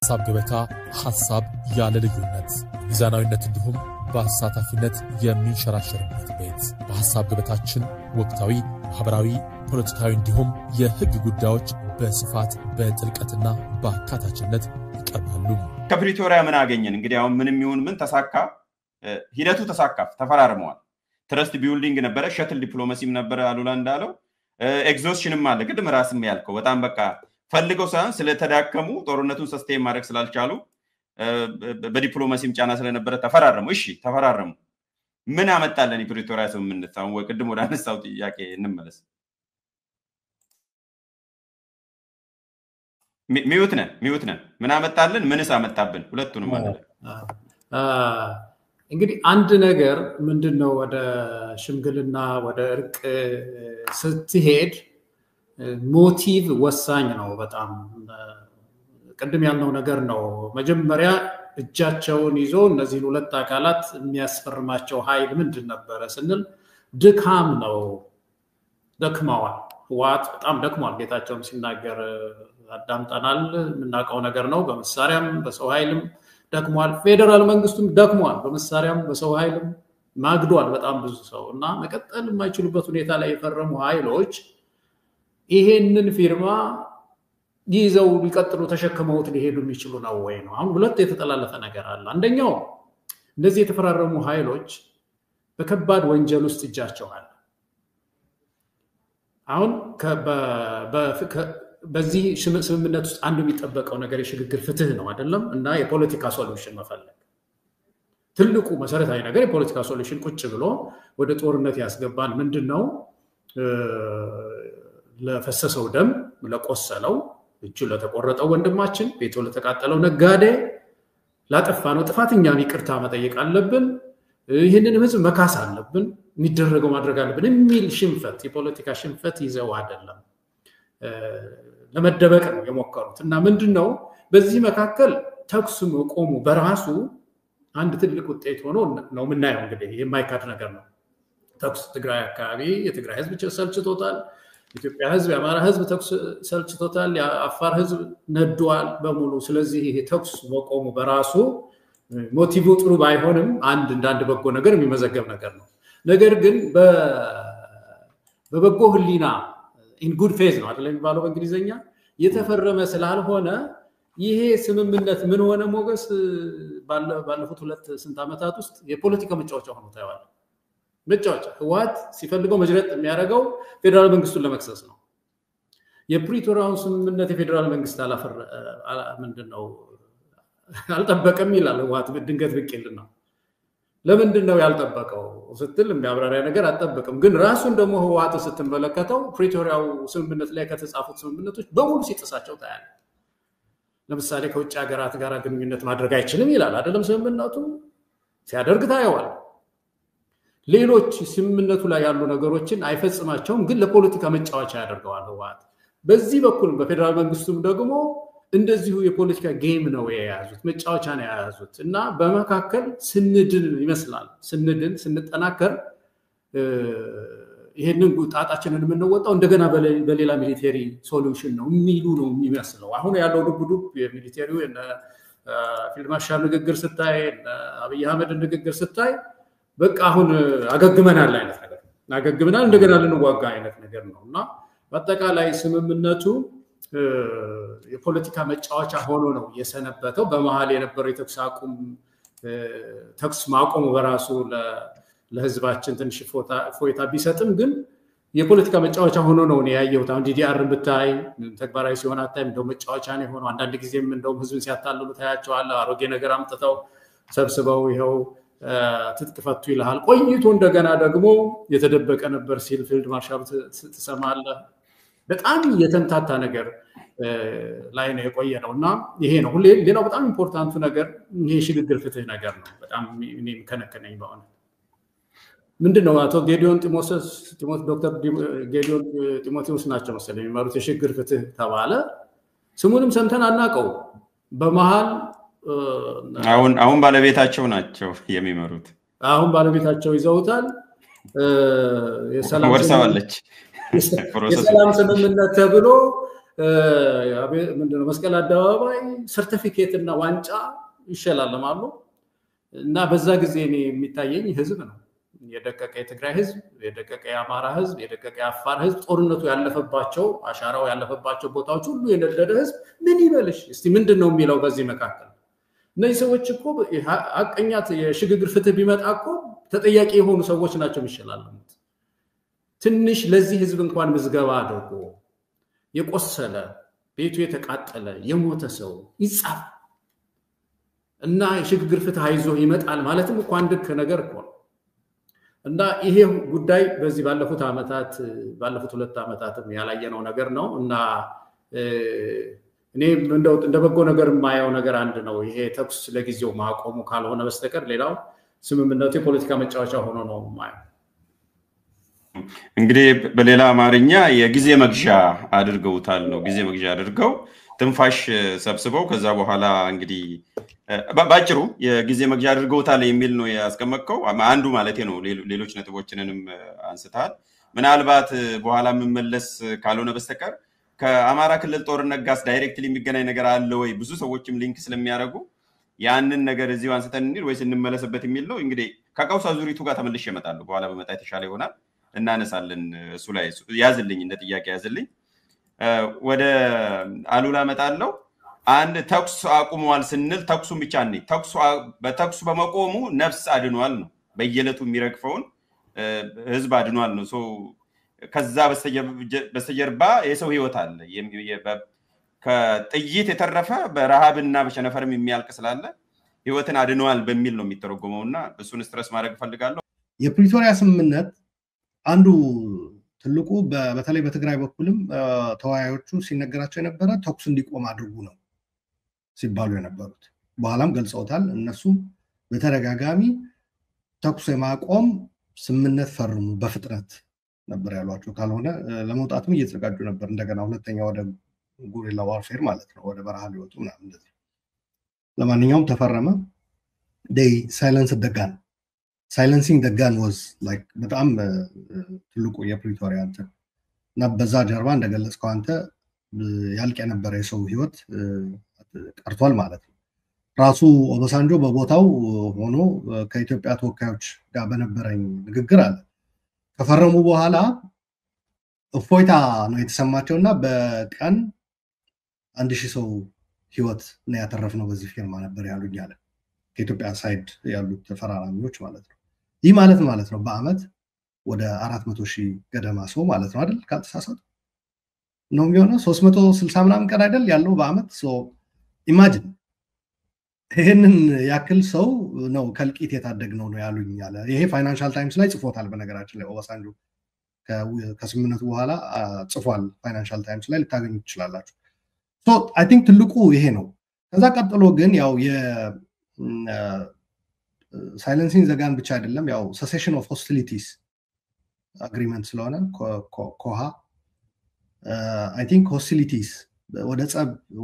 ሐሳብ ገበታ ሐሳብ ያለ ልዩነት ሚዛናዊነት እንዲሁም በአሳታፊነት የሚንሸራሸርበት ቤት በሐሳብ ገበታችን ወቅታዊ ማህበራዊ ፖለቲካዊ እንዲሁም የህግ ጉዳዮች በስፋት በጥልቀትና በአካታችነት ይቀርባሉ። ከፕሪቶሪያ ምን አገኘን? እንግዲህ አሁን ምንም ይሁን ምን ተሳካ፣ ሂደቱ ተሳካ፣ ተፈራርመዋል። ትረስት ቢልዲንግ ነበረ፣ ሸትል ዲፕሎማሲም ነበረ አሉላ እንዳለው ኤግዞስሽንም አለ። ቅድም ራስም ያልከው በጣም በቃ ፈልገው ሳይሆን ስለተዳከሙ ጦርነቱን ሰስቴን ማድረግ ስላልቻሉ በዲፕሎማሲም ጫና ስለነበረ ተፈራረሙ። እሺ ተፈራረሙ። ምን አመጣለን የፕሪቶሪያ ስምምነት? አሁን ቅድም ወደ አነሳው ጥያቄ እንመለስ። ሚውት ነን ምን አመጣለን? ምንስ አመጣብን? ሁለቱንም ማለት እንግዲህ አንድ ነገር ምንድነው ወደ ሽምግልና ወደ እርቅ ስትሄድ ሞቲቭ ወሳኝ ነው። በጣም ቅድም ያልነው ነገር ነው። መጀመሪያ እጃቸውን ይዞ እነዚህን ሁለት አካላት የሚያስፈርማቸው ኃይል ምንድን ነበረ ስንል ድካም ነው። ደክመዋል። ህወሓት በጣም ደክሟል። ጌታቸውም ሲናገር አዳምጠናል። የምናውቀው ነገር ነው። በመሳሪያም በሰው ኃይልም ደክሟል። ፌደራል መንግስቱም ደክሟል። በመሳሪያም በሰው ኃይልም ማግዷል በጣም ብዙ ሰው እና መቀጠል የማይችሉበት ሁኔታ ላይ የፈረሙ ኃይሎች ይሄንን ፊርማ ይዘው ሊቀጥሉ ተሸክመውት ሊሄዱ የሚችሉ ነው ወይ ነው። አሁን ሁለት የተጠላለፈ ነገር አለ። አንደኛው እነዚህ የተፈራረሙ ኃይሎች በከባድ ወንጀል ውስጥ እጃቸው አለ። አሁን በዚህ ስምምነት ውስጥ አንዱ የሚጠበቀው ነገር የሽግግር ፍትህ ነው አይደለም? እና የፖለቲካ ሶሉሽን መፈለግ ትልቁ መሰረታዊ ነገር የፖለቲካ ሶሉሽን ቁጭ ብሎ ወደ ጦርነት ያስገባን ምንድነው? ለፈሰሰው ደም ለቆሰለው እጁ ለተቆረጠው ወንድማችን ቤቱ ለተቃጠለው ነጋዴ ላጠፋነው ጥፋተኛም ይቅርታ መጠየቅ አለብን። ይሄንን ህዝብ መካስ አለብን። የሚደረገው ማድረግ አለብን የሚል ሽንፈት የፖለቲካ ሽንፈት ይዘው አይደለም ለመደበቅ ነው የሞከሩት። እና ምንድነው በዚህ መካከል ተኩስ መቆሙ በራሱ አንድ ትልቅ ውጤት ሆኖ ነው የምናየው። እንግዲህ የማይካድ ነገር ነው። ተኩስ ትግራይ አካባቢ የትግራይ ህዝብ ሰልችቶታል። ኢትዮጵያ ህዝብ የአማራ ህዝብ ተኩስ ሰልችቶታል። የአፋር ህዝብ ነዷል በሙሉ። ስለዚህ ይሄ ተኩስ መቆሙ በራሱ ሞቲቭ ጥሩ ባይሆንም አንድ በጎ ነገር የሚመዘገብ ነገር ነው። ነገር ግን በበጎ ህሊና in good faith ነው አይደል የሚባለው በእንግሊዘኛ የተፈረመ ስላልሆነ ይሄ ስምምነት ምን ሆነ ሞገስ ባለፉት ሁለት ስንት ዓመታት ውስጥ የፖለቲካ መጫወቻ ሆኖ ታይዋል። መጫወቻ ህወሓት ሲፈልገው መጅረጥ የሚያደርገው ፌደራል መንግስቱን ለመክሰስ ነው። የፕሪቶሪያውን ስምምነት የፌደራል መንግስት ምንድነው አልጠበቀም ይላል ህወሓት ድንገት ብቅልና ለምንድነው ያልጠበቀው ስትል የሚያብራሪያ ነገር አልጠበቀም። ግን ራሱን ደግሞ ህወሓት ስትመለከተው ፕሪቶሪያው ስምምነት ላይ ከተጻፉት ስምምነቶች በሙሉ ሲጥሳቸው ታያል። ለምሳሌ ከውጭ ሀገራት ጋር ግንኙነት ማድረግ አይችልም ይላል አይደለም ስምምነቱ ሲያደርግ ታየዋል። ሌሎች ስምምነቱ ላይ ያሉ ነገሮችን አይፈጽማቸውም፣ ግን ለፖለቲካ መጫወቻ ያደርገዋል ህወሓት። በዚህ በኩል በፌደራል መንግስቱም ደግሞ እንደዚሁ የፖለቲካ ጌም ነው የያዙት፣ መጫወቻ ነው የያዙት። እና በመካከል ስንድን ይመስላል ስንጠናከር ይሄንን ጣጣችንን የምንወጣው እንደገና በሌላ ሚሊተሪ ሶሉሽን ነው የሚሉ ነው የሚመስለው። አሁን ያለው ድብድብ የሚሊተሪው ፊልድ ማርሻል ንግግር ስታይ አብይ አህመድ ንግግር ስታይ በቃ አሁን አገግመናል አይነት ነገር አገግመናል እንደገና ልንዋጋ አይነት ነገር ነውና በአጠቃላይ ስምምነቱ የፖለቲካ መጫወቻ ሆኖ ነው የሰነበተው። በመሃል የነበረው ተኩስ ማቆሙ በራሱ ለህዝባችን ትንሽ ፎይታ ቢሰጥም ግን የፖለቲካ መጫወቻ ሆኖ ነው ያየሁት። አሁን ዲዲአርን ብታይ ተግባራዊ ሲሆን አታይም። እንደው መጫወቻ ነው የሆነው። አንዳንድ ጊዜም እንደው ህዝብን ሲያታልሉ ታያቸዋል። አሮጌ ነገር አምጥተው ሰብስበው ይሄው ትጥቅ ፈቱ ይልሃል። ቆይቶ እንደገና ደግሞ የተደበቀ ነበር ሲል ፊልድ ማርሻሉ ትሰማለህ። በጣም የተንታታ ነገር ላይ ነው የቆየ ነውና ይሄ ነው ሌላው በጣም ኢምፖርታንቱ ነገር ይሄ ሽግግር ፍትህ ነገር ነው። በጣም እኔም ከነከነኝ በሆነ ምንድነው አቶ ጌዲዮን ዶክተር ጌዲዮን ጢሞቴዎስ ናቸው መሰለኝ የሚመሩት የሽግግር ፍትህ ተባለ። ስሙንም ሰምተን አናውቀው። በመሃል አሁን ባለቤታቸው ናቸው የሚመሩት። አሁን ባለቤታቸው ይዘውታል። የሰላም ወርሳዋለች። የሰላም ስምምነት ተብሎ ምንድነው መስቀል አደባባይ ሰርቲፊኬት እና ዋንጫ ይሸላለማሉ እና በዛ ጊዜ እኔ የሚታየኝ ህዝብ ነው የደቀቀ የትግራይ ህዝብ የደቀቀ የአማራ ህዝብ የደቀቀ የአፋር ህዝብ ጦርነቱ ያለፈባቸው አሻራው ያለፈባቸው ቦታዎች ሁሉ የነደደ ህዝብ ምን ይበልሽ እስቲ ምንድነው የሚለው በዚህ መካከል እነዚህ ሰዎች እኮ አቀኛት የሽግግር ፍትህ ቢመጣ እኮ ተጠያቂ የሆኑ ሰዎች ናቸው የሚሸላለሙት ትንሽ ለዚህ ህዝብ እንኳን ምዝገባ አድርጎ የቆሰለ ቤቱ የተቃጠለ የሞተ ሰው ይጻፍ እና የሽግግር ፍትህ አይዞ ይመጣል ማለትም እኮ አንድ ነገር እኮ እና ይሄ ጉዳይ በዚህ ባለፉት 2 አመታትም ያላየነው ነገር ነው እና እኔ እንደ በጎ ነገር የማየው ነገር አንድ ነው ይሄ ተኩስ ለጊዜው ማቆሙ ካልሆነ በስተቀር ሌላው ስምምነቱ የፖለቲካ መጫወቻ ሆኖ ነው ማየው እንግዲህ በሌላ አማርኛ የጊዜ መግዣ አድርገውታል ነው ጊዜ መግዣ አድርገው ትንፋሽ ሰብስበው ከዛ በኋላ እንግዲህ ባጭሩ የጊዜ መግዣ አድርገውታል የሚል ነው ያስቀመጥከው አንዱ ማለት ነው ሌሎች ነጥቦችንንም አንስታል ምናልባት በኋላ መመለስ ካልሆነ በስተቀር ከአማራ ክልል ጦርነት ጋር ዳይሬክትሊ የሚገናኝ ነገር አለ ወይ ብዙ ሰዎችም ሊንክ ስለሚያደርጉ ያንን ነገር እዚሁ አንስተን እንሂድ ወይስ እንመለስበት የሚል ነው እንግዲህ ከቀውስ አዙሪቱ ጋር ተመልሼ እመጣለሁ በኋላ በመጣ የተሻለ ይሆናል እናነሳለን እሱ ላይ ያዝልኝ እንደ ጥያቄ ያዝልኝ ወደ አሉላ መጣለው አንድ ተኩስ አቁመዋል ስንል ተኩሱን ብቻ ነኝ በተኩሱ በመቆሙ ነፍስ አድኗል ነው በየለቱ የሚረግፈውን ህዝብ አድኗል ነው ከዛ በስተጀርባ የሰው ህይወት አለ ከጥይት የተረፈ በረሃብና በቸነፈርም የሚያልቅ ስላለ ህይወትን አድኗል በሚል ነው የሚተረጎመውና እሱን ስትረስ ማድረግ ፈልጋለሁ የፕሪቶሪያ ስምምነት አንዱ ትልቁ በተለይ በትግራይ በኩልም ተወያዮቹ ሲነገራቸው የነበረ ተኩስ እንዲቆም አድርጉ ነው ሲባሉ የነበሩት በኋላም ገልጸውታል እነሱም በተደጋጋሚ ተኩስ የማቆም ስምምነት ፈርሙ በፍጥነት ነበር ያሏቸው ካልሆነ ለመውጣትም እየተዘጋጁ ነበር እንደገና ሁለተኛ ወደ ጉሪላ ዋርፌር ማለት ነው ወደ በረሃ ሊወጡ ምናምን እንደዚህ ለማንኛውም ተፈረመ they silenced the gun silencing the gun was like በጣም ትልቁ የፕሪቶሪያ እና በዛ ጀርባ እንደገለጽከው አንተ ያልቅ የነበረ የሰው ህይወት ቀርቷል ማለት ነው ራሱ ኦባሳንጆ በቦታው ሆኖ ከኢትዮጵያ ተወካዮች ጋር በነበረኝ ንግግር አለ ከፈረሙ በኋላ እፎይታ ነው የተሰማቸውና በቀን 1000 ሰው ህይወት ነው ያተረፍነው በዚህ ፊርማ ነበር ያሉኝ አለ ከኢትዮጵያ ሳይድ ያሉት ተፈራራሚዎች ማለት ነው ይህ ማለት ነው በአመት ወደ 400,000 ገደማ ሰው ማለት ነው አይደል ካልተሳሳቱ ነው የሚሆነው 360 ምናምን ቀን አይደል ያለው በአመት ኢማጂን ይሄንን ያክል ሰው ነው ከልቂት የታደግነው ነው ያሉኝ አለ ይሄ ፋይናንሻል ታይምስ ላይ ጽፎታል በነገራችን ላይ ኦባሳንጆ ከስምምነቱ በኋላ ጽፏል ፋይናንሻል ታይምስ ላይ ልታገኙ ትችላላችሁ I think ትልቁ ይሄ ነው ከዛ ቀጥሎ ግን ያው silencing the gun ብቻ አይደለም ያው cessation of hostilities agreement ስለሆነ ኮሃ I think hostilities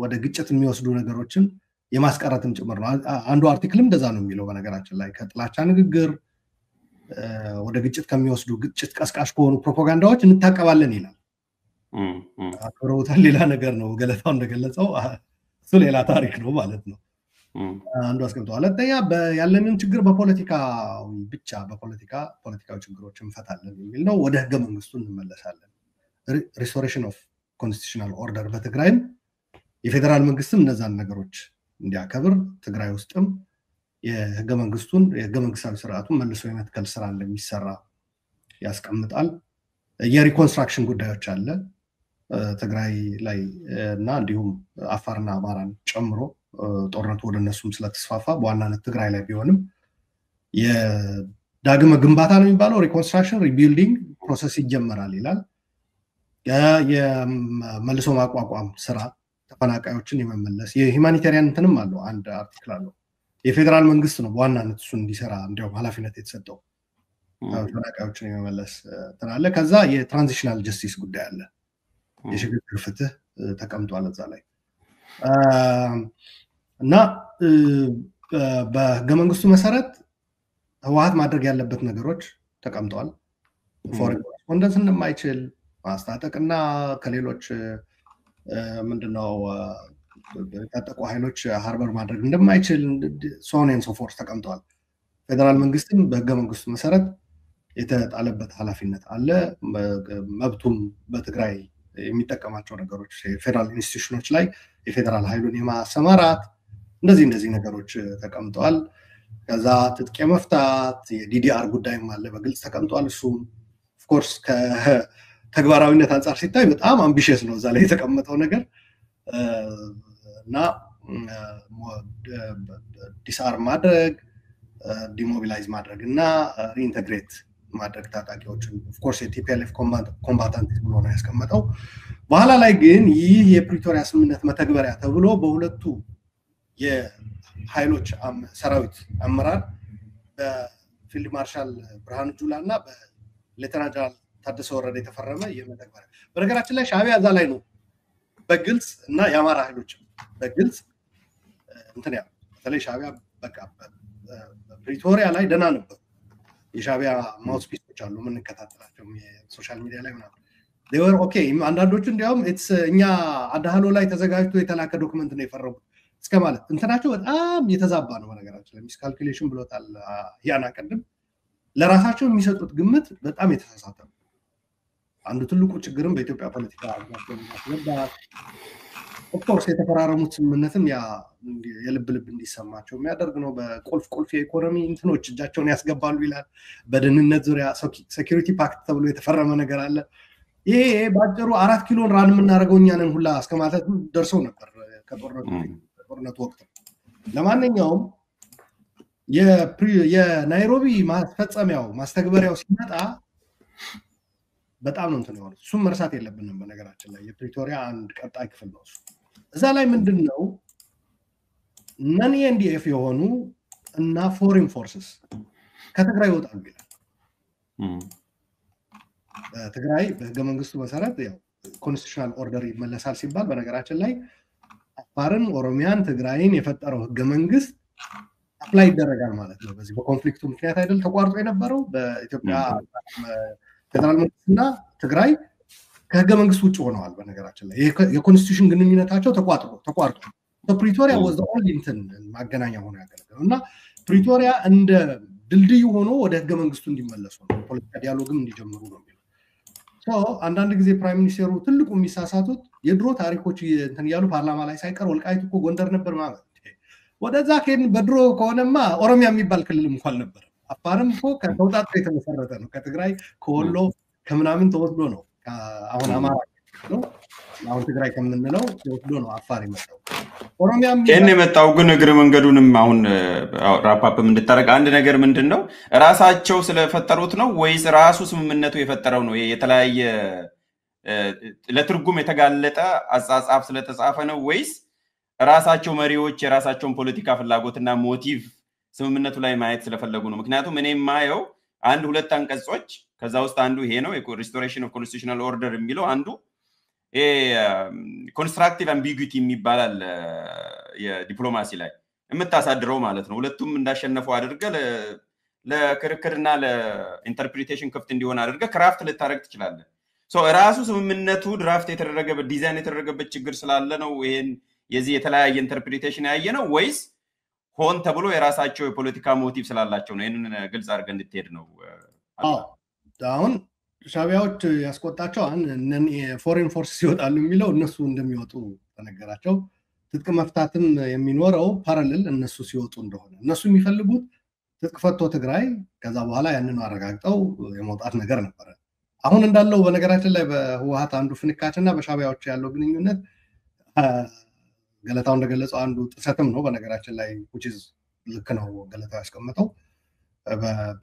ወደ ግጭት የሚወስዱ ነገሮችን የማስቀረትም ጭምር ነው አንዱ አርቲክልም እንደዛ ነው የሚለው በነገራችን ላይ ከጥላቻ ንግግር ወደ ግጭት ከሚወስዱ ግጭት ቀስቃሽ ከሆኑ ፕሮፓጋንዳዎች እንታቀባለን ይላል አክብሮታል ሌላ ነገር ነው ገለታው እንደገለጸው እሱ ሌላ ታሪክ ነው ማለት ነው አንዱ አስቀምጠዋል ለተኛ ያለንን ችግር በፖለቲካዊ ብቻ ፖለቲካዊ ችግሮች እንፈታለን የሚል ነው ወደ ህገ መንግስቱ እንመለሳለን restoration of constitutional order በትግራይም የፌደራል መንግስትም እነዛን ነገሮች እንዲያከብር ትግራይ ውስጥም የህገ መንግስታዊ ስርዓቱን መልሶ የመትከል ስራ እንደሚሰራ ያስቀምጣል የሪኮንስትራክሽን ጉዳዮች አለ ትግራይ ላይ እና እንዲሁም አፋርና አማራን ጨምሮ ጦርነቱ ወደነሱም ስለተስፋፋ በዋናነት ትግራይ ላይ ቢሆንም የዳግመ ግንባታ ነው የሚባለው ሪኮንስትራክሽን ሪቢልዲንግ ፕሮሰስ ይጀመራል ይላል የመልሶ ማቋቋም ስራ ተፈናቃዮችን የመመለስ የሁማኒታሪያን እንትንም አለው አንድ አርቲክል አለው የፌደራል መንግስት ነው በዋናነት እሱን እንዲሰራ እንዲያው ኃላፊነት የተሰጠው ተፈናቃዮችን የመመለስ ተናለ ከዛ የትራንዚሽናል ጀስቲስ ጉዳይ አለ የሽግግር ፍትህ ተቀምጧል እዛ ላይ እና በህገ መንግስቱ መሰረት ህወሓት ማድረግ ያለበት ነገሮች ተቀምጧል ፎሬን ኮረስፖንደንስ እንደማይችል ማስታጠቅና ከሌሎች ምንድነው የታጠቁ ኃይሎች ሃርበር ማድረግ እንደማይችል ሶኔን ሶፎርስ ተቀምጧል። ፌደራል መንግስትም በህገ መንግስቱ መሰረት የተጣለበት ኃላፊነት አለ። መብቱም በትግራይ የሚጠቀማቸው ነገሮች የፌደራል ኢንስቲትዩሽኖች ላይ የፌደራል ኃይሉን የማሰማራት እንደዚህ ነገሮች ተቀምጠዋል። ከዛ ትጥቅ መፍታት የዲዲአር ጉዳይም አለ በግልጽ ተቀምጧል። እሱም ኦፍኮርስ ከተግባራዊነት አንጻር ሲታይ በጣም አምቢሽየስ ነው እዛ ላይ የተቀመጠው ነገር እና ዲስአርም ማድረግ ዲሞቢላይዝ ማድረግ እና ሪኢንተግሬት ማድረግ ታጣቂዎችን ኦፍኮርስ የቲፒኤልኤፍ ኮምባታንት ብሎ ነው ያስቀመጠው። በኋላ ላይ ግን ይህ የፕሪቶሪያ ስምምነት መተግበሪያ ተብሎ በሁለቱ የኃይሎች ሰራዊት አመራር በፊልድ ማርሻል ብርሃኑ ጁላ እና በሌተናንት ጀነራል ታደሰ ወረደ የተፈረመ የመተግበሪያ በነገራችን ላይ ሻዕቢያ እዛ ላይ ነው በግልጽ እና የአማራ ኃይሎች በግልጽ እንትን ያው በተለይ ሻዕቢያ በቃ ፕሪቶሪያ ላይ ደህና ነበሩ። የሻዕቢያ ማውስፒሶች አሉ የምንከታተላቸው የሶሻል ሚዲያ ላይ ምናምን they were okay አንዳንዶቹ እንዲያውም እኛ አዳህሎ ላይ ተዘጋጅቶ የተላከ ዶክመንት ነው የፈረሙት እስከ ማለት እንትናቸው በጣም የተዛባ ነው። በነገራችን ላይ ሚስካልኩሌሽን ብሎታል ያና ቀደም ለራሳቸው የሚሰጡት ግምት በጣም የተሳሳተ ነው። አንዱ ትልቁ ችግርም በኢትዮጵያ ፖለቲካ ያስነዳል። ኦፍኮርስ የተፈራረሙት ስምምነትም ያ የልብ እንዲሰማቸው የሚያደርግ ነው። በቁልፍ የኢኮኖሚ እንትኖች እጃቸውን ያስገባሉ ይላል። በደህንነት ዙሪያ ሴኩሪቲ ፓክት ተብሎ የተፈረመ ነገር አለ። ይሄ ባጭሩ 4 ኪሎን ራን የምናደርገው እኛ ነን ሁላ እስከማለት ደርሰው ነበር ከጦርነቱ ወቅት። ለማንኛውም የናይሮቢ ማስፈጸሚያው ማስተግበሪያው ሲመጣ በጣም ነው እንትን ነው። እሱም መርሳት የለብንም። በነገራችን ላይ የፕሪቶሪያ አንድ ቀጣይ ክፍል ነው እሱ። እዛ ላይ ምንድነው ነን ኤንዲኤፍ የሆኑ እና ፎሬን ፎርስስ ከትግራይ ይወጣሉ ይላል። በትግራይ በህገ መንግስቱ መሰረት ያው ኮንስቲቱሽናል ኦርደር ይመለሳል ሲባል በነገራችን ላይ አፋርን፣ ኦሮሚያን፣ ትግራይን የፈጠረው ህገ መንግስት አፕላይ ይደረጋል ማለት ነው። በዚህ በኮንፍሊክቱ ምክንያት አይደል ተቋርጦ የነበረው በኢትዮጵያ ፌደራል መንግስትና ትግራይ ከህገ መንግስት ውጭ ሆነዋል። በነገራችን ላይ የኮንስቲቱሽን ግንኙነታቸው ተቋርጦ ፕሪቶሪያ was the only እንትን ማገናኛ ሆኖ ያገለገለው እና ፕሪቶሪያ እንደ ድልድይ ሆኖ ወደ ህገ መንግስቱ እንዲመለሱ ነው፣ ፖለቲካ ዲያሎግም እንዲጀምሩ ነው የሚለው። አንዳንድ ጊዜ ፕራይም ሚኒስቴሩ ትልቁ የሚሳሳቱት የድሮ ታሪኮች እንትን እያሉ ፓርላማ ላይ ሳይቀር ወልቃይት እኮ ጎንደር ነበር ማለት ወደዛ ከሄድን በድሮ ከሆነማ ኦሮሚያ የሚባል ክልልም እንኳን ነበር። አፋርም እኮ ከተውጣጣ የተመሰረተ ነው። ከትግራይ ከወሎ ከምናምን ተወስዶ ነው አሁን አማራ ነው አሁን ትግራይ ከምንለው ተወስዶ ነው አፋር የመጣው። ኦሮሚያም የመጣው ግን እግረ መንገዱንም አሁን ራፓፕም እንድታረቅ አንድ ነገር ምንድነው ራሳቸው ስለፈጠሩት ነው ወይስ ራሱ ስምምነቱ የፈጠረው ነው? የተለያየ ለትርጉም የተጋለጠ አጻጻፍ ስለተጻፈ ነው ወይስ ራሳቸው መሪዎች የራሳቸውን ፖለቲካ ፍላጎትና ሞቲቭ ስምምነቱ ላይ ማየት ስለፈለጉ ነው? ምክንያቱም እኔ ማየው አንድ ሁለት አንቀጾች ከዛ ውስጥ አንዱ ይሄ ነው ሪስቶሬሽን ኦፍ ኮንስቲቱሽናል ኦርደር የሚለው አንዱ ኮንስትራክቲቭ አምቢጉቲ የሚባላል የዲፕሎማሲ ላይ የምታሳድረው ማለት ነው። ሁለቱም እንዳሸነፉ አድርገ ለክርክርና ለኢንተርፕሪቴሽን ክፍት እንዲሆን አድርገ ክራፍት ልታረግ ትችላለህ። ራሱ ስምምነቱ ድራፍት የተደረገበት ዲዛይን የተደረገበት ችግር ስላለ ነው ይሄን የዚህ የተለያየ ኢንተርፕሪቴሽን ያየ ነው ወይስ ሆን ተብሎ የራሳቸው የፖለቲካ ሞቲቭ ስላላቸው ነው? ይሄንን ግልጽ አድርገን እንድትሄድ ነው። አሁን ሻዕቢያዎች ያስቆጣቸው ፎሬን ፎርስ ሲወጣሉ የሚለው እነሱ እንደሚወጡ ተነገራቸው። ትጥቅ መፍታትም የሚኖረው ፓራሌል እነሱ ሲወጡ እንደሆነ እነሱ የሚፈልጉት ትጥቅ ፈቶ ትግራይ ከዛ በኋላ ያንን አረጋግጠው የመውጣት ነገር ነበረ። አሁን እንዳለው በነገራችን ላይ በህወሓት አንዱ ፍንካችና በሻዕቢያዎች ያለው ግንኙነት ገለታው እንደገለጸው አንዱ ጥሰትም ነው። በነገራችን ላይ which is ልክ ነው ገለታው ያስቀመጠው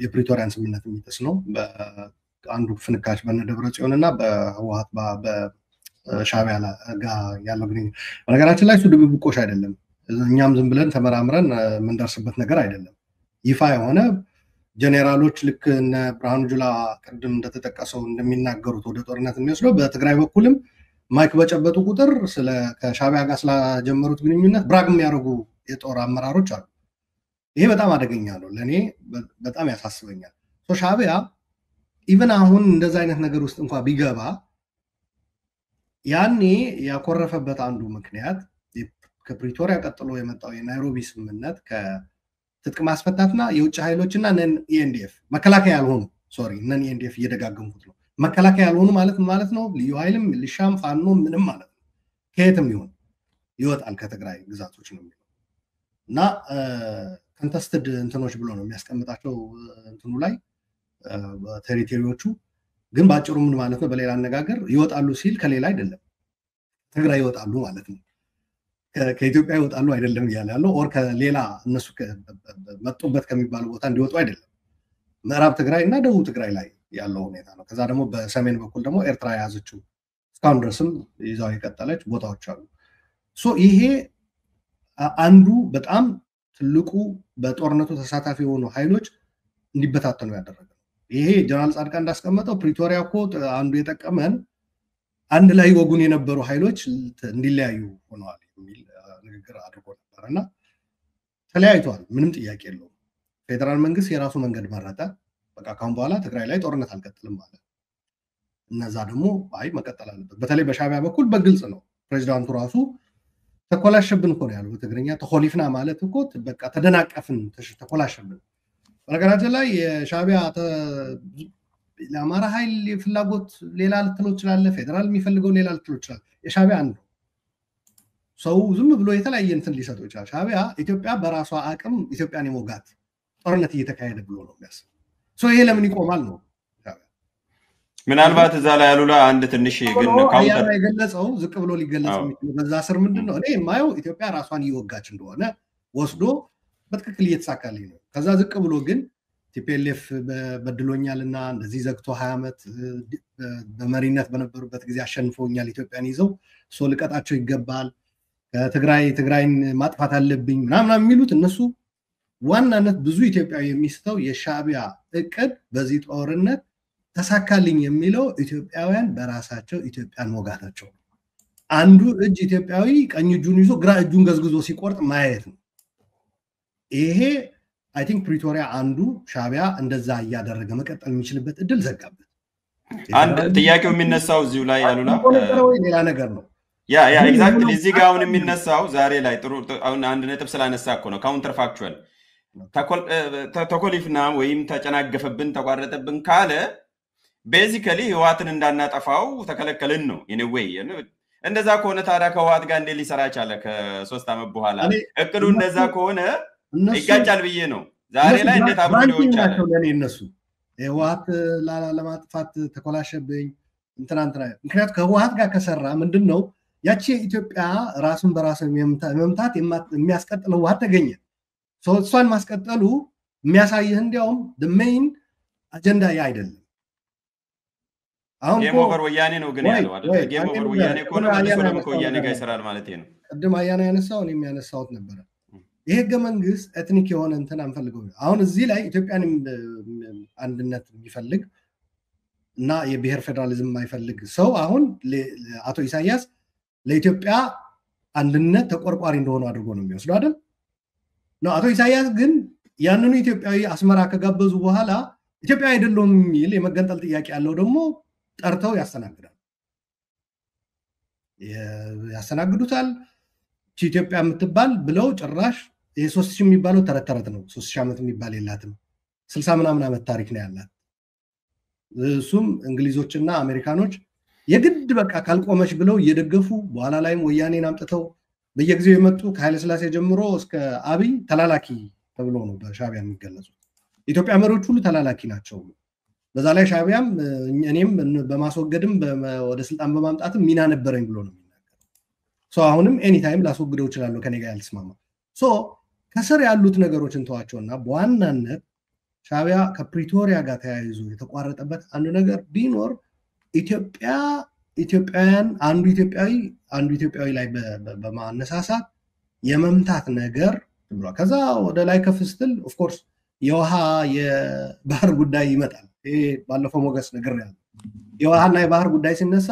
የፕሪቶሪያን ስምምነት የሚጥስ ነው። አንዱ ፍንካች በነደብረጽዮንና በህወሓት በሻዕቢያ ጋር ያለው ግንኙነት በነገራችን ላይ እሱ ድብብቆሽ አይደለም። እኛም ዝም ብለን ተመራምረን የምንደርስበት ነገር አይደለም። ይፋ የሆነ ጀኔራሎች ልክ እነ ብርሃኑ ጁላ ቅድም እንደተጠቀሰው እንደሚናገሩት ወደ ጦርነት የሚወስደው በትግራይ በኩልም ማይክ በጨበጡ ቁጥር ከሻዕቢያ ጋር ስለጀመሩት ግንኙነት ብራግ የሚያደርጉ የጦር አመራሮች አሉ። ይሄ በጣም አደገኛ ነው፣ ለእኔ በጣም ያሳስበኛል። ሻዕቢያ ኢቨን አሁን እንደዛ አይነት ነገር ውስጥ እንኳን ቢገባ ያኔ ያኮረፈበት አንዱ ምክንያት ከፕሪቶሪያ ቀጥሎ የመጣው የናይሮቢ ስምምነት ከትጥቅ ማስፈታትና የውጭ ኃይሎችና ነን ኢኤንዲኤፍ መከላከያ ያልሆኑ ነን ኢኤንዲኤፍ እየደጋገምኩት ነው። መከላከያ ያልሆኑ ማለት ነው ልዩ ኃይልም ሚሊሻም ፋኖ ምንም ማለት ነው ከየትም ይሁን ይወጣል ከትግራይ ግዛቶች ነው የሚለው እና ኮንተስትድ እንትኖች ብሎ ነው የሚያስቀምጣቸው እንትኑ ላይ ቴሪቶሪዎቹ ግን ባጭሩ ምን ማለት ነው በሌላ አነጋገር ይወጣሉ ሲል ከሌላ አይደለም ትግራይ ይወጣሉ ማለት ነው ከኢትዮጵያ ይወጣሉ አይደለም ይላል ያለው ኦር ከሌላ እነሱ መጥቶበት ከሚባለው ቦታ እንዲወጡ አይደለም ምዕራብ ትግራይ እና ደቡብ ትግራይ ላይ ያለው ሁኔታ ነው ከዛ ደግሞ በሰሜን በኩል ደግሞ ኤርትራ ያዘችው እስካሁን ድረስም ይዛው የቀጠለች ቦታዎች አሉ ሶ ይሄ አንዱ በጣም ትልቁ በጦርነቱ ተሳታፊ የሆኑ ኃይሎች እንዲበታተኑ ያደረገ ይሄ ጀነራል ጻድቃን እንዳስቀመጠው ፕሪቶሪያ እኮ አንዱ የጠቀመን አንድ ላይ ወጉን የነበሩ ኃይሎች እንዲለያዩ ሆነዋል የሚል ንግግር አድርጎ ነበርና ተለያይቷል ምንም ጥያቄ የለውም ፌደራል መንግስት የራሱ መንገድ መረጠ በቃ ካሁን በኋላ ትግራይ ላይ ጦርነት አልቀጥልም ማለት እነዛ ደግሞ አይ መቀጠል አለበት በተለይ በሻዕቢያ በኩል በግልጽ ነው ፕሬዝዳንቱ ራሱ ተኮላሸብን እኮ ነው ያለው በትግርኛ ተኮሊፍና ማለት እኮ በቃ ተደናቀፍን ተኮላሸብን በነገራችን ላይ የሻዕቢያ ለአማራ ኃይል ፍላጎት ሌላ ልትለው ይችላል ፌደራል የሚፈልገው ሌላ ልትለው ይችላል የሻዕቢያ አንዱ ሰው ዝም ብሎ የተለያየ እንትን ሊሰጠው ይችላል ሻዕቢያ ኢትዮጵያ በራሷ አቅም ኢትዮጵያን የሞጋት ጦርነት እየተካሄደ ብሎ ነው የሚያስበው ሶ ይሄ ለምን ይቆማል ነው ምናልባት እዛ ላይ ያሉላ አንድ ትንሽ ግን ካውንተር የገለጸው ዝቅ ብሎ ሊገለጽ የሚችለው በዛ ስር ምንድነው እኔ የማየው ኢትዮጵያ ራሷን እየወጋች እንደሆነ ወስዶ በትክክል እየተሳካልኝ ነው ከዛ ዝቅ ብሎ ግን ቲፒኤልኤፍ በድሎኛልና እንደዚህ ዘግቶ 20 ዓመት በመሪነት በነበሩበት ጊዜ አሸንፈውኛል ኢትዮጵያን ይዘው ሶ ልቀጣቸው ይገባል ከትግራይን ማጥፋት አለብኝ ምናምን የሚሉት እነሱ ዋናነት ብዙ ኢትዮጵያዊ የሚስተው የሻዕቢያ እቅድ በዚህ ጦርነት ተሳካልኝ የሚለው ኢትዮጵያውያን በራሳቸው ኢትዮጵያን ሞጋታቸው አንዱ እጅ ኢትዮጵያዊ ቀኝ እጁን ይዞ ግራ እጁን ገዝግዞ ሲቆርጥ ማየት ነው ይሄ አይ ቲንክ ፕሪቶሪያ አንዱ ሻዕቢያ እንደዛ እያደረገ መቀጠል የሚችልበት እድል ዘጋበት አንድ ጥያቄው የሚነሳው እዚሁ ላይ ያሉላ ሌላ ነገር ነው ያ ኤግዛክትሊ እዚህ ጋር አሁን የሚነሳው ዛሬ ላይ ጥሩ አሁን አንድ ነጥብ ስላነሳ እኮ ነው ካውንተር ፋክቹዋል ተኮሊፍና ወይም ተጨናገፈብን ተቋረጠብን ካለ ቤዚካሊ ህዋትን እንዳናጠፋው ተከለከልን ነው ኢንዌይ እንደዛ ከሆነ ታዲያ ከህዋት ጋር እንዴት ሊሰራ ቻለ ከ3 ዓመት በኋላ እቅዱ እንደዛ ከሆነ ይጋጫል ብዬ ነው ዛሬ ላይ እንዴት አብሮ ሊሆን ይችላል ለኔ እነሱ ህዋት ለማጥፋት ተኮላሸብኝ እንትና ምክንያቱም ከህዋት ጋር ከሰራ ምንድነው ያቺ ኢትዮጵያ ራሱን በራሱ መምታት የሚያስቀጥለው ህዋት ተገኘ እሷን ማስቀጠሉ የሚያሳይህ እንዲያውም the main አጀንዳ ያ አይደለም አሁን ጌም ኦቨር ወያኔ ነው ግን ያለው አይደል ጌም ኦቨር ወያኔ ከሆነ መልሶ ደግሞ ከወያኔ ጋር ይሰራል ማለት ነው ቅድም አያና ያነሳው እኔም ያነሳውት ነበር ይሄ ህገ መንግስት ኤትኒክ የሆነ እንትን አንፈልገው አሁን እዚህ ላይ ኢትዮጵያን አንድነት የሚፈልግ እና የብሔር ፌደራሊዝም የማይፈልግ ሰው አሁን አቶ ኢሳያስ ለኢትዮጵያ አንድነት ተቆርቋሪ እንደሆነ አድርጎ ነው የሚወስደው አይደል ነው አቶ ኢሳያስ ግን ያንኑ ኢትዮጵያዊ አስመራ ከጋበዙ በኋላ ኢትዮጵያ አይደለም የሚል የመገንጠል ጥያቄ ያለው ደግሞ ጠርተው ያስተናግዱታል ኢትዮጵያ የምትባል ብለው ጭራሽ የ3000 የሚባለው ተረተረት ነው 3000 ዓመት የሚባል የላትም 60 ምናምን ዓመት ታሪክ ነው ያላት እሱም እንግሊዞችና አሜሪካኖች የግድ በቃ ካልቆመች ብለው እየደገፉ በኋላ ላይም ወያኔን አምጥተው በየጊዜው የመጡ ከኃይለ ሥላሴ ጀምሮ እስከ አብይ ተላላኪ ተብሎ ነው በሻዕቢያ የሚገለጹት ኢትዮጵያ መሪዎች ሁሉ ተላላኪ ናቸው በዛ ላይ ሻዕቢያም እኔም በማስወገድም ወደ ስልጣን በማምጣትም ሚና ነበረኝ ብሎ ነው የሚናገረው ሶ አሁንም ኤኒ ታይም ላስወግደው ይችላል ከኔ ጋር ያልስማማ ሶ ከስር ያሉት ነገሮችን ተዋቸውና በዋናነት ሻዕቢያ ከፕሪቶሪያ ጋር ተያይዞ የተቋረጠበት አንዱ ነገር ቢኖር ኢትዮጵያውያን አንዱ ኢትዮጵያዊ ላይ በማነሳሳት የመምታት ነገር ብሏል ከዛ ወደ ላይ ከፍ ስትል ኦፍ ኮርስ የውሃ የባህር ጉዳይ ይመጣል ይሄ ባለፈው ሞገስ ነገር ያለው የውሃና የባህር ጉዳይ ሲነሳ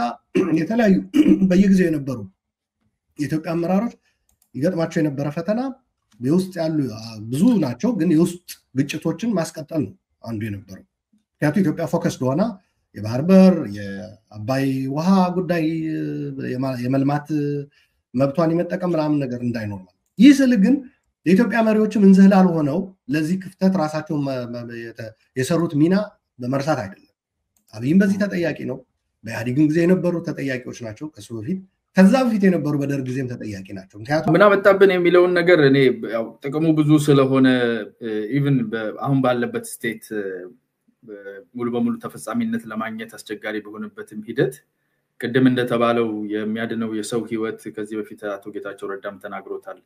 የተለያዩ በየጊዜው የነበሩ የኢትዮጵያ አመራሮች ይገጥማቸው የነበረ ፈተና በውስጥ ያሉ ብዙ ናቸው ግን የውስጥ ግጭቶችን ማስቀጠል ነው አንዱ የነበረው ምክንያቱም ኢትዮጵያ ፎከስ ሆና የባህር በር የአባይ ውሃ ጉዳይ የመልማት መብቷን የመጠቀም ምናምን ነገር እንዳይኖር ማለት ይህ ስል ግን የኢትዮጵያ መሪዎችም እንዝህላል ሆነው ለዚህ ክፍተት ራሳቸው የሰሩት ሚና በመርሳት አይደለም። አብይም በዚህ ተጠያቂ ነው። በኢህአዴግም ጊዜ የነበሩ ተጠያቂዎች ናቸው። ከሱ በፊት ከዛ በፊት የነበሩ በደርግ ጊዜም ተጠያቂ ናቸው። ምክንያቱም ምን አመጣብን የሚለውን ነገር እኔ ያው ጥቅሙ ብዙ ስለሆነ ኢቭን አሁን ባለበት ስቴት ሙሉ በሙሉ ተፈጻሚነት ለማግኘት አስቸጋሪ በሆነበትም ሂደት ቅድም እንደተባለው የሚያድነው የሰው ህይወት ከዚህ በፊት አቶ ጌታቸው ረዳም ተናግሮታል።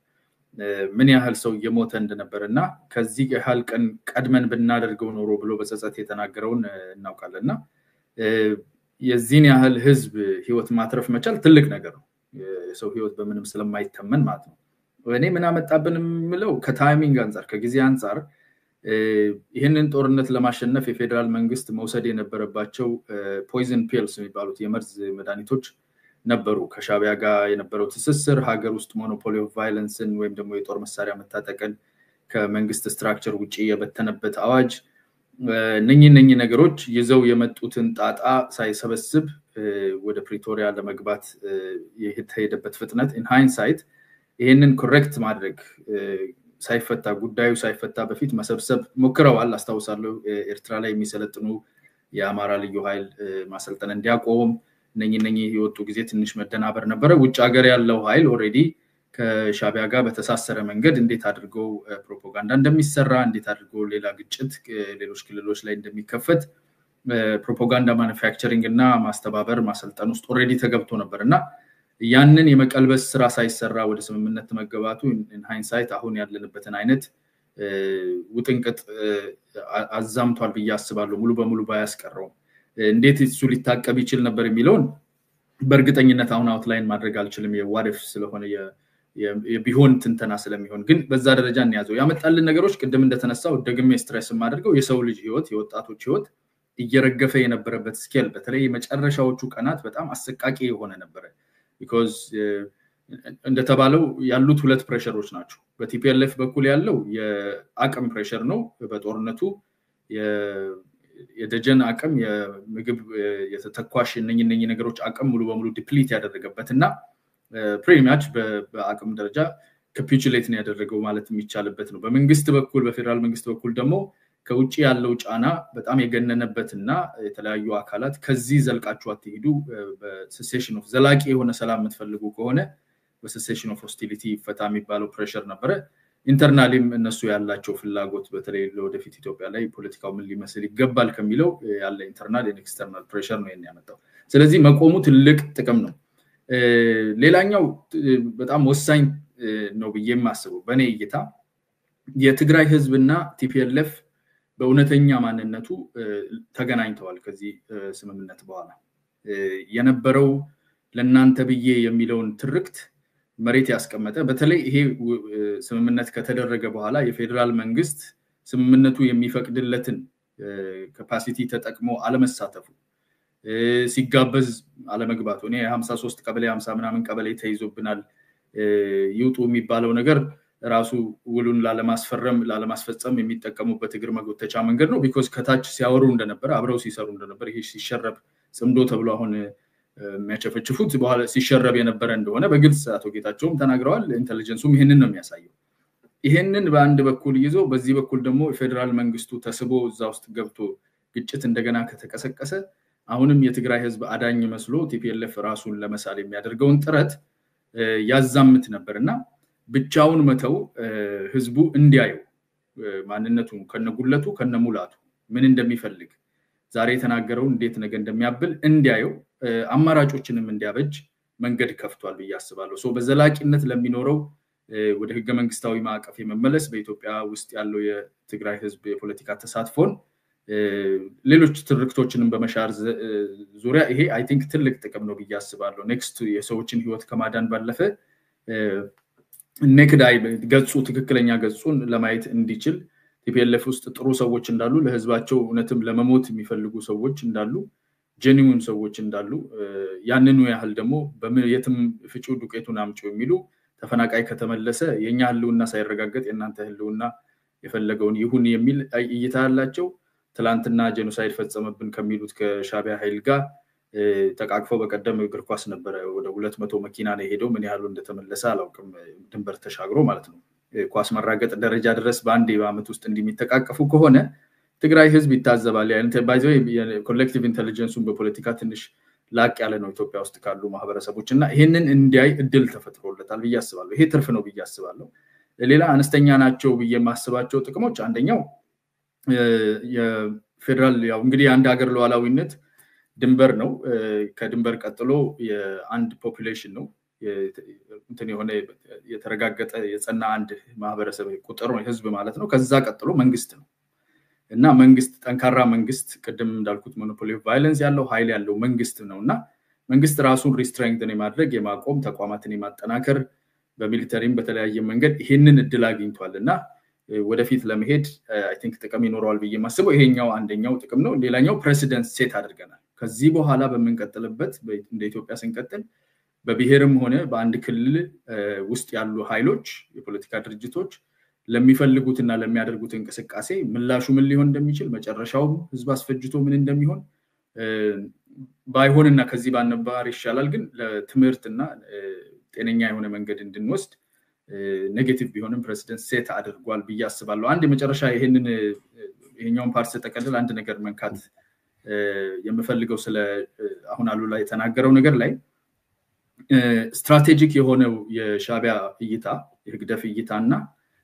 ምን ያህል ሰው እየሞተ እንደነበርና ከዚህ ያህል ቀን ቀድመን ብናደርገው ኖሮ ብሎ በጸጸት የተናገረውን እናውቃለንና የዚህን ያህል ህዝብ ህይወት ማትረፍ መቻል ትልቅ ነገር ነው። የሰው ህይወት በምንም ስለማይተመን ማለት ነው። እኔ ምን አመጣብን ምለው ከታይሚንግ አንፃር ከጊዜ አንፃር ይሄንን ጦርነት ለማሸነፍ የፌደራል መንግስት መውሰድ የነበረባቸው ፖይዘን ፒልስ የሚባሉት የመርዝ መድኃኒቶች ነበሩ። ከሻቢያ ጋር የነበረው ትስስር ሀገር ውስጥ ሞኖፖሊ ኦፍ ቫዮለንስን ወይም ደግሞ የጦር መሳሪያ መታጠቅን ከመንግስት ስትራክቸር ውጪ የበተነበት አዋጅ እነኚህ ነገሮች ይዘው የመጡትን ጣጣ ሳይሰበስብ ወደ ፕሪቶሪያ ለመግባት የተሄደበት ፍጥነት ኢን ሃይንሳይት ይሄንን ኮሬክት ማድረግ ሳይፈታ ጉዳዩ ሳይፈታ በፊት መሰብሰብ ሞክረዋል። አስተዋውሳለሁ ኤርትራ ላይ የሚሰለጥኑ የአማራ ልዩ ኃይል ማሰልጠን እንዲያቆም እነኚህ የወጡ ጊዜ ትንሽ መደናበር ነበር። ውጭ ሀገር ያለው ኃይል ኦሬዲ ከሻቢያ ጋር በተሳሰረ መንገድ እንዴት አድርገው ፕሮፓጋንዳ እንደሚሰራ እንዴት አድርገው ሌላ ግጭት ሌሎች ክልሎች ላይ እንደሚከፈት ፕሮፓጋንዳ ማኑፋክቸሪንግ እና ማስተባበር ማሰልጠን ውስጥ ኦሬዲ ተገብቶ ነበርና ያንን የመቀልበስ ስራ ሳይሰራ ወደ ስምምነት መገባቱ ኢን ሃይንሳይት አሁን ያለንበትን አይነት ውጥንቅጥ አዛምቷል ብዬ አስባለሁ። ሙሉ በሙሉ ባያስቀረው እንዴት እሱ ሊታቀብ ይችል ነበር የሚለውን በእርግጠኝነት አሁን አውትላይን ማድረግ አልችልም። የዋሪፍ ስለሆነ የቢሆን ትንተና ስለሚሆን ግን በዛ ደረጃ እንያዘው ያመጣልን ነገሮች ቅድም እንደተነሳው ደግሜ ስትሬስ ማድረገው የሰው ልጅ ህይወት የወጣቶች ህይወት እየረገፈ የነበረበት ስኬል በተለይ የመጨረሻዎቹ ቀናት በጣም አሰቃቂ የሆነ ነበር። because እንደተባለው ያሉት ሁለት ፕሬሸሮች ናቸው። በቲፒኤልኤፍ በኩል ያለው የአቅም ፕሬሸር ነው። በጦርነቱ የደጀን አቅም የምግብ የተተኳሽ እነኚህ ነገሮች አቅም ሙሉ በሙሉ ዲፕሊት ያደረገበትና pretty much በአቅም ደረጃ ካፒቹሌት ነው ያደረገው ማለት የሚቻልበት ነው። በመንግስት በኩል በፌደራል መንግስት በኩል ደግሞ ከውጪ ያለው ጫና በጣም የገነነበትና የተለያዩ አካላት ከዚህ ዘልቃችሁ አትሄዱ በሴሴሽን ኦፍ ዘላቂ የሆነ ሰላም የምትፈልጉ ከሆነ በሴሴሽን ኦፍ ሆስቲሊቲ ፈታ የሚባለው ፕሬሸር ነበር። ኢንተርናሊም እነሱ ያላቸው ፍላጎት በተለይ ለወደፊት ኢትዮጵያ ላይ ፖለቲካው ምን ሊመስል ይገባል ከሚለው ያለ ኢንተርናል እና ኤክስተርናል ፕሬሸር ነው የሚያመጣው። ስለዚህ መቆሙ ትልቅ ጥቅም ነው። ሌላኛው በጣም ወሳኝ ነው ብዬ የማስበው በኔ እይታ የትግራይ ህዝብና ቲፒኤልኤፍ በእውነተኛ ማንነቱ ተገናኝተዋል። ከዚህ ስምምነት በኋላ የነበረው ለናንተ ብዬ የሚለውን ትርክት መሬት ያስቀመጠ በተለይ ይሄ ስምምነት ከተደረገ በኋላ የፌደራል መንግስት ስምምነቱ የሚፈቅድለትን ካፓሲቲ ተጠቅሞ አለመሳተፉ ሲጋበዝ አለመግባቱ እኔ 53 ቀበሌ 50 ምናምን ቀበሌ ተይዞብናል ይውጡ የሚባለው ነገር ራሱ ውሉን ላለማስፈጸም የሚጠቀሙበት እግር መጎተቻ መንገድ ነው። because ከታች ሲያወሩ እንደነበር አብረው ሲሰሩ እንደነበር ይሄ ሲሸረብ ጽምዶ ተብሎ አሁን የሚያቸፈጭፉት በኋላ ሲሸረብ የነበረ እንደሆነ በግልጽ አቶ ጌታቸውም ተናግረዋል። ኢንተለጀንሱም ይሄንን ነው የሚያሳየው። ይሄንን በአንድ በኩል ይዞ በዚህ በኩል ደግሞ ፌደራል መንግስቱ ተስቦ እዛ ውስጥ ገብቶ ግጭት እንደገና ከተቀሰቀሰ አሁንም የትግራይ ህዝብ አዳኝ መስሎ ቲፒኤልኤፍ ራሱን ለመሳል የሚያደርገውን ጥረት ያዛምት ነበርና ብቻውን መተው ህዝቡ እንዲያየው ማንነቱን ከነጉለቱ ከነሙላቱ ምን እንደሚፈልግ ዛሬ የተናገረው እንዴት ነገ እንደሚያብል እንዲያየው አማራጮችንም እንዲያበጅ መንገድ ከፍቷል ብዬ አስባለሁ። ሶ በዘላቂነት ለሚኖረው ወደ ህገ መንግስታዊ ማዕቀፍ የመመለስ በኢትዮጵያ ውስጥ ያለው የትግራይ ህዝብ የፖለቲካ ተሳትፎን ሌሎች ትርክቶችንም በመሻር ዙሪያ ይሄ አይ ቲንክ ትልቅ ጥቅም ነው ብዬ አስባለሁ። ኔክስት የሰዎችን ህይወት ከማዳን ባለፈ ነክዳይ ገጹ ትክክለኛ ገጹን ለማየት እንዲችል ቲፒኤልኤፍ ውስጥ ጥሩ ሰዎች እንዳሉ ለህዝባቸው እውነትም ለመሞት የሚፈልጉ ሰዎች እንዳሉ ጄኒውን ሰዎች እንዳሉ ያንኑ ያህል ደግሞ በየትም ፍጩ ዱቄቱን አምጪው የሚሉ ተፈናቃይ ከተመለሰ የኛ ህልውና ሳይረጋገጥ የናንተ ህልውና የፈለገውን ይሁን የሚል እይታ ያላቸው ትላንትና ጄኖሳይድ ፈጸመብን ከሚሉት ከሻቢያ ኃይል ጋር ተቃቅፈው በቀደም እግር ኳስ ነበር ወደ 200 መኪና ነው ሄደው ምን ያህሉ እንደተመለሰ አላውቅም ድንበር ተሻግሮ ማለት ነው ኳስ መራገጥ ደረጃ ድረስ በአንድ ዓመት ውስጥ እንደሚተቃቀፉ ከሆነ ትግራይ ህዝብ ይታዘባል ያን ባይዘው ኮሌክቲቭ ኢንተለጀንሱን በፖለቲካ ትንሽ ላቅ ያለ ነው ኢትዮጵያ ውስጥ ካሉ ማህበረሰቦችና ይሄንን እንዲያይ እድል ተፈጥሮለታል ብዬ አስባለሁ ይሄ ትርፍ ነው ብዬ አስባለሁ ሌላ አነስተኛ ናቸው ብዬ ማስባቸው ጥቅሞች አንደኛው የፌደራል ያው እንግዲህ አንድ ሀገር ሉዓላዊነት ድንበር ነው ከድንበር ቀጥሎ የአንድ ፖፑሌሽን ነው እንትን የሆነ የተረጋገጠ የጸና አንድ ማህበረሰብ ቁጥር ነው ህዝብ ማለት ነው ከዛ ቀጥሎ መንግስት ነው እና መንግስት ጠንካራ መንግስት ቀደም እንዳልኩት ሞኖፖሊ ኦፍ ቫዮለንስ ያለው ኃይል ያለው መንግስት ነውና መንግስት ራሱን ሪስትሬንግተን የማድረግ የማቆም ተቋማትን የማጠናከር በሚሊተሪም በተለያየ መንገድ ይሄንን እድል አግኝቷልና ወደፊት ለመሄድ አይ ቲንክ ጥቅም ይኖረዋል ብዬ ማስበው ይሄኛው አንደኛው ጥቅም ነው ሌላኛው ፕሬሲደንት ሴት አድርገናል ከዚህ በኋላ በመንቀጥልበት እንደ ኢትዮጵያ ስንቀጥል በብሔርም ሆነ በአንድ ክልል ውስጥ ያሉ ኃይሎች የፖለቲካ ድርጅቶች ለሚፈልጉትና ለሚያደርጉት እንቅስቃሴ ምላሹ ምን ሊሆን እንደሚችል መጨረሻው ህዝብ አስፈጅቶ ምን እንደሚሆን ባይሆንና ከዚህ ባነባር ይሻላል ግን ለትምህርትና ጤነኛ የሆነ መንገድ እንድንወስድ ኔጌቲቭ ቢሆንም ፕሬሲደንት ሴት አድርጓል ብዬ አስባለሁ አንድ መጨረሻ ይሄኛውን ፓርት ተቀደል አንድ ነገር መንካት የምፈልገው ስለ አሁን አሉ ላይ የተናገረው ነገር ላይ ስትራቴጂክ የሆነው የሻቢያ እይታ የህግደፍ እይታና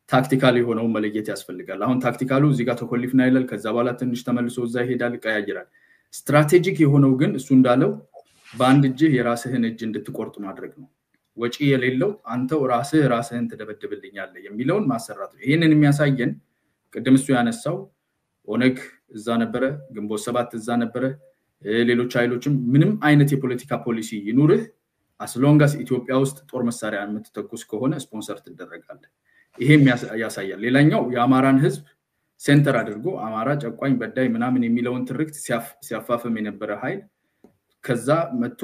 ታክቲካሊ የሆነው መለየት ያስፈልጋል አሁን ታክቲካሉ እዚህ ጋር ተኮሊፍና ይላል ከዛ በኋላ ትንሽ ተመልሶ እዛ ይሄዳል ቀያይራል ስትራቴጂክ የሆነው ግን እሱ እንዳለው በአንድ እጅ የራስህን እጅ እንድትቆርጥ ማድረግ ነው ወጪ የሌለው አንተው ራስህን ተደበደብልኛለህ የሚለውን ማሰራት ነው ይሄንን የሚያሳየን ቀደም እሱ ያነሳው ኦነግ እዛ ነበረ ግንቦት 7 እዛ ነበረ ሌሎች ኃይሎችም ምንም አይነት የፖለቲካ ፖሊሲ ይኑርህ as long as ኢትዮጵያ ውስጥ ጦር መሳሪያ የምትተኩስ ከሆነ ስፖንሰር ትደረጋለህ ይሄም ያሳያል ሌላኛው የአማራን ህዝብ ሴንተር አድርጎ አማራ ጨቋኝ በዳይ ምናምን የሚለውን ትርክት ሲያፋፍም የነበረ ኃይል ከዛ መጥቶ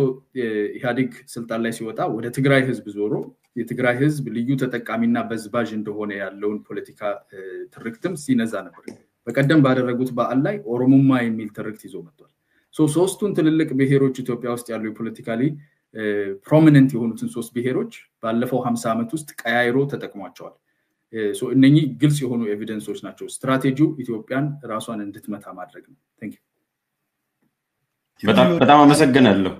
ኢህአዴግ ስልጣን ላይ ሲወጣ ወደ ትግራይ ህዝብ ዞሮ የትግራይ ህዝብ ልዩ ተጠቃሚና በዝባዥ እንደሆነ ያለውን ፖለቲካ ትርክትም ሲነዛ ነበር በቀደም ባደረጉት በዓል ላይ ኦሮሞማ የሚል ትርክት ይዞ መጥቷል ሶስቱን ትልልቅ ብሔሮች ኢትዮጵያ ውስጥ ያሉ ፖለቲካሊ ፕሮሚነንት የሆኑትን ሶስት ብሔሮች ባለፈው 50 ዓመት ውስጥ ቀያይሮ ተጠቅሟቸዋል እነኚህ ግልጽ የሆኑ ኤቪደንሶች ናቸው ስትራቴጂው ኢትዮጵያን ራሷን እንድትመታ ማድረግ ነው ታንክ ዩ በጣም አመሰግናለሁ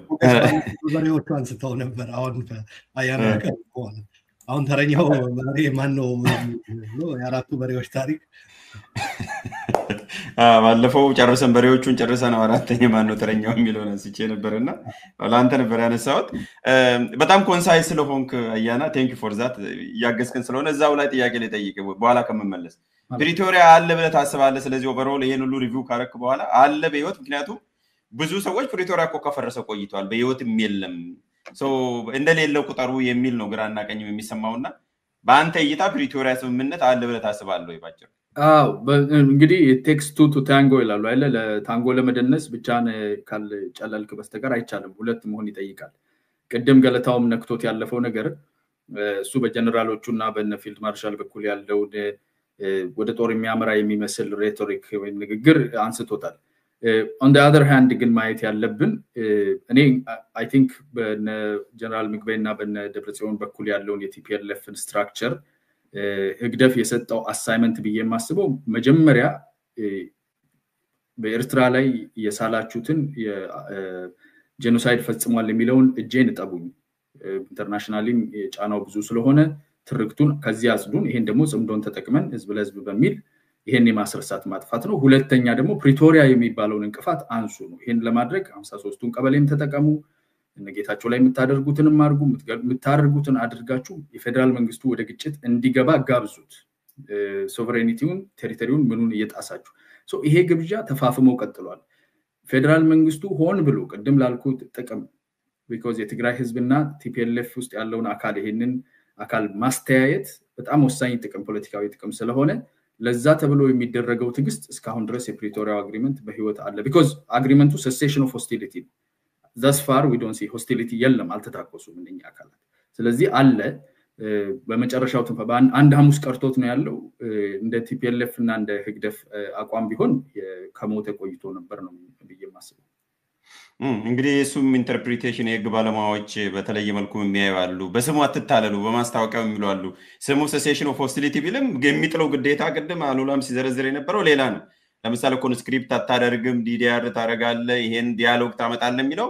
በሬዎቹ አንስተው ነበር አሁን አያና ከሆነ አሁን ተረኛው በሬ ማን ነው የአራቱ በሬዎች ታሪክ ባለፈው ጨርሰን በሬዎቹን ጨርሰን አራተኛ ማን ነው ተረኛው የሚለው አንስቼ ነበርና ላንተ ነበር ያነሳሁት በጣም ኮንሳይዝ ስለሆንክ አያና ቴንክ ዩ ፎር ዛት ያገስከን ስለሆነ እዛው ላይ ጥያቄ ልጠይቅ በኋላ ከመመለስ ፕሪቶሪያ አለ ብለህ ታስባለህ ስለዚህ ኦቨርኦል ይሄን ሁሉ ሪቪው ካረክ በኋላ አለ በህይወት ምክንያቱም ብዙ ሰዎች ፕሪቶሪያ እኮ ከፈረሰ ቆይቷል በህይወትም የለም እንደሌለው ቁጥሩ የሚል ነው ግራና ቀኝም የሚሰማውና በአንተ እይታ ፕሪቶሪያ ስምምነት አለ ብለህ ታስባለህ ይባጭር እንግዲህ ቴክስ ቱ ታንጎ ይላሉ አይደለ ለታንጎ ለመደነስ ብቻን ካልጨለልክ በስተቀር አይቻልም ሁለት መሆን ይጠይቃል ቀደም ገለታውም ነክቶት ያለፈው ነገር እሱ በጀነራሎቹና በነፊልድ ማርሻል በኩል ያለው ወደ ጦር የሚያመራ የሚመስል ሬቶሪክ ወይ ንግግር አንስቶታል on the other hand ግን ማየት ያለብን እኔ I think በነ ጀነራል ምግበይና በነ ደብረጽዮን በኩል ያለውን የቲፒኤልኤፍን ስትራክቸር ህግደፍ የሰጠው አሳይመንት ብዬ ማስበው መጀመሪያ በኤርትራ ላይ የሳላችሁትን የጄኖሳይድ ፈጽሟል የሚለውን እጄን ጠቡኝ ኢንተርናሽናሊም ጫናው ብዙ ስለሆነ ትርክቱን ከዚህ አጽዱን ይሄን ደግሞ ጽምዶን ተጠቅመን ህዝብ ለህዝብ በሚል ይሄን የማስረሳት ማጥፋት ነው ሁለተኛ ደግሞ ፕሪቶሪያ የሚባለውን እንቅፋት አንሱ ነው ይሄን ለማድረግ 53ቱን ቀበሌም ተጠቀሙ እነጌታቸው ላይ የምታደርጉትንም አድርጉ የምታደርጉትን አድርጋችሁ የፌደራል መንግስቱ ወደ ግጭት እንዲገባ ጋብዙት ሶቨሬኒቲውን ቴሪቶሪውን ምኑን እየጣሳችሁ ይሄ ግብዣ ተፋፍሞ ቀጥሏል ፌደራል መንግስቱ ሆን ብሎ ቀደም ላልኩት ጥቅም because የትግራይ ህዝብና ቲፒኤልኤፍ ውስጥ ያለውን አካል ይሄንን አካል ማስተያየት በጣም ወሳኝ ጥቅም ፖለቲካዊ ጥቅም ስለሆነ ለዛ ተብሎ የሚደረገው ትግስት እስካሁን ድረስ የፕሪቶሪያ አግሪመንት በህይወት አለ because agreement cessation of hostility thus far we don't see hostility የለም አልተታቆሱም እነኛ አካላት ስለዚህ አለ በመጨረሻው አንድ ሐሙስ ቀርቶት ነው ያለው እንደ ቲፒኤልኤፍ እና እንደ ህግደፍ አቋም ቢሆን ከሞተ ቆይቶ ነበር ነው በየማስበው እንግዲህ እሱም ኢንተርፕሪቴሽን የህግ ባለሙያዎች በተለየ መልኩ የሚያዩአሉ በስሙ አትታለሉ በማስታወቂያው የሚሉአሉ ስሙ ሴሴሽን ኦፍ ሆስቲሊቲ ቢልም የሚጥለው ግዴታ ቀደም አሉላም ሲዘረዝር የነበረው ሌላ ነው ለምሳሌ ኮንስክሪፕት አታደርግም ዲዲአር ታረጋለ ይሄን ዲያሎግ ታመጣለ የሚለው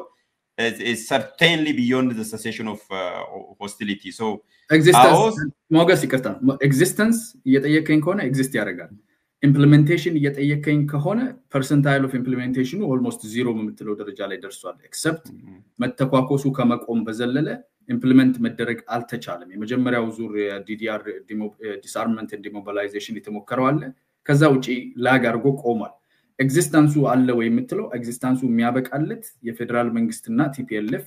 is certainly beyond the cessation of hostility so existence እየጠየቀኝ ከሆነ exist ያደርጋል implementation እየጠየቀኝ ከሆነ percentile of implementation almost zero በመጥለው ደረጃ ላይ ደርሷል except መተኳኮሱ ከመቆም በዘለለ implement መደረግ አልተቻለም የመጀመሪያው ዙር DDR disarmament and demobilization የተሞከረው አለ ከዛ ውጪ ላግ አርጎ ቆሟል ኤግዚስተንሱ አለ ወይ የምትለው ኤግዚስተንሱ የሚያበቃለት የፌደራል መንግስትና ቲፒኤልኤፍ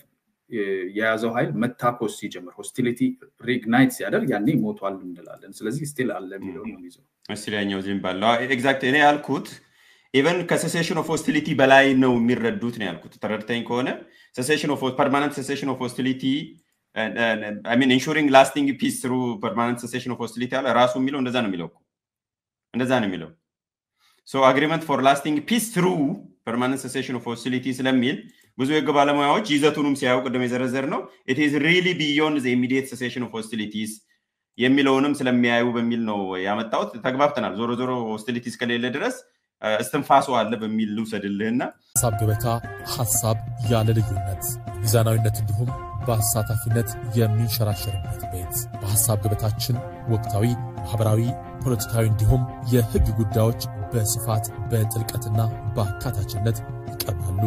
የያዘው ኃይል መታኮስ ሲጀምር ሆስቲሊቲ ሪግናይት ሲያደርግ ያኔ ሞቷል እንላለን ስለዚህ ስቲል አለ የሚለው ነው ይዘው እስቲላኛው ዝምባላ ኤግዛክት እኔ ያልኩት ኢቨን ከሴሴሽን ኦፍ ሆስቲሊቲ በላይ ነው የሚረዱት ነው ያልኩት ተረድተኝ ከሆነ ሴሴሽን ኦፍ ፐርማነንት ሴሴሽን ኦፍ ሆስቲሊቲ I mean ensuring lasting peace through permanent cessation of hostility አለ ራሱ የሚለው እንደዛ ነው የሚለው So agreement for lasting peace through permanent cessation of hostility ስለሚል ብዙ የህግ ባለሙያዎች ይዘቱንም ሲያዩ ቀደም የዘረዘር ነው it is really beyond the immediate cessation of hostilities የሚለውንም ስለሚያዩ በሚል ነው ያመጣው ተግባብተናል ዞሮ ዞሮ hostilities ከሌለ ድረስ እስትንፋሱ አለ በሚል ልውሰድልህና ሐሳብ ገበታ ሐሳብ ያለ ልዩነት ሚዛናዊነት እንዲሁም በአሳታፊነት የሚንሸራሸርበት ቤት በሐሳብ ገበታችን ወቅታዊ ማህበራዊ ፖለቲካዊ እንዲሁም የህግ ጉዳዮች በስፋት በጥልቀትና በአካታችነት ይቀርባሉ